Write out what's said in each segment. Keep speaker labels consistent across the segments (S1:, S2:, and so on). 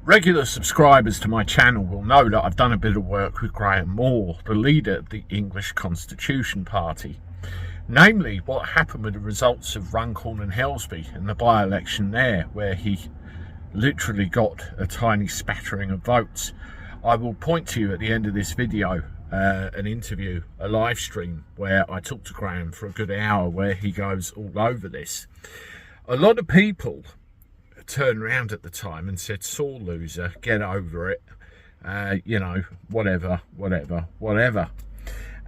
S1: Regular subscribers to my channel will know that I've done a bit of work with Graham Moore, the leader of the English Constitution Party. Namely, what happened with the results of Runcorn and Helsby and the by-election there, where he literally got a tiny spattering of votes. I will point to you at the end of this video an interview, a live stream, where I talked to Graham for a good hour, where he goes all over this. A lot of people turned around at the time and said, "Sore loser, get over it, you know, whatever."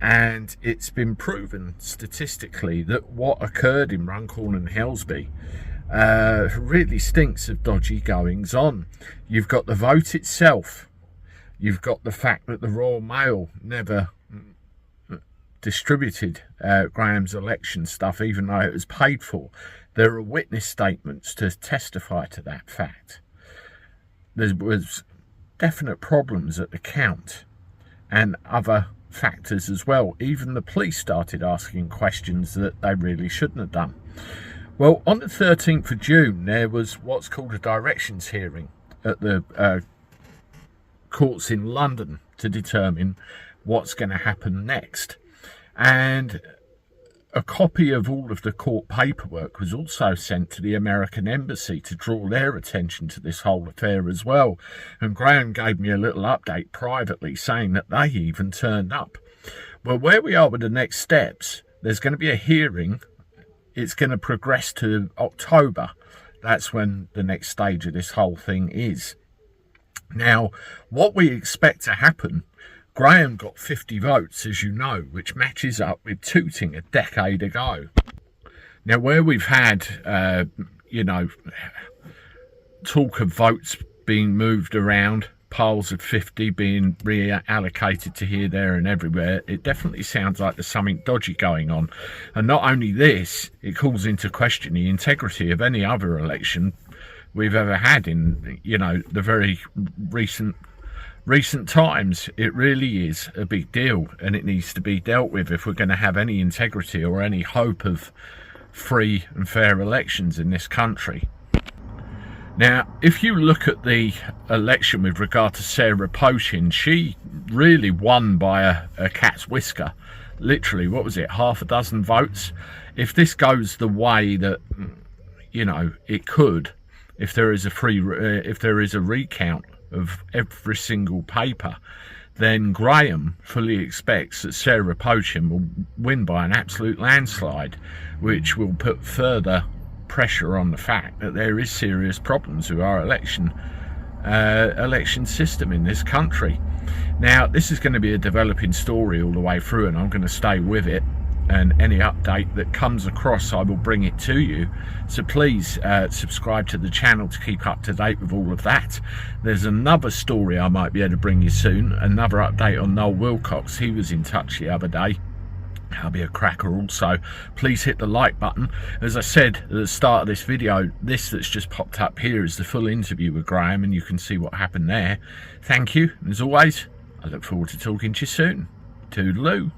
S1: And it's been proven statistically that what occurred in Runcorn and Helsby really stinks of dodgy goings on. You've got the vote itself, you've got the fact that the Royal Mail never distributed Graham's election stuff, even though it was paid for. There are witness statements to testify to that fact. There was definite problems at the count and other factors as well. Even the police started asking questions that they really shouldn't have done. Well, on the 13th of June, there was what's called a directions hearing at the courts in London to determine what's going to happen next. And a copy of all of the court paperwork was also sent to the American Embassy to draw their attention to this whole affair as well. And Graham gave me a little update privately saying that they even turned up. Well, where we are with the next steps, there's going to be a hearing. It's going to progress to October. That's when the next stage of this whole thing is. Now, what we expect to happen, Graham got 50 votes, as you know, which matches up with Tooting a decade ago. Now, where we've had, you know, talk of votes being moved around, piles of 50 being reallocated to here, there and everywhere, it definitely sounds like there's something dodgy going on. And not only this, it calls into question the integrity of any other election we've ever had in, you know, the very recent times. It really is a big deal, and it needs to be dealt with if we're going to have any integrity or any hope of free and fair elections in this country. Now, if you look at the election with regard to Sarah Pochin, she really won by a cat's whisker. Literally, what was it, half a dozen votes? If this goes the way that, you know, it could, if there is a recount of every single paper, then Graham fully expects that Sarah Pochin will win by an absolute landslide, which will put further pressure on the fact that there is serious problems with our election system in this country. Now, this is going to be a developing story all the way through, and I'm going to stay with it, and any update that comes across, I will bring it to you. So please subscribe to the channel to keep up to date with all of that. There's another story I might be able to bring you soon, another update on Noel Wilcox. He was in touch the other day. That'll be a cracker also. Please hit the like button. As I said at the start of this video, this that's just popped up here is the full interview with Graham, and you can see what happened there. Thank you, and as always, I look forward to talking to you soon. Toodaloo.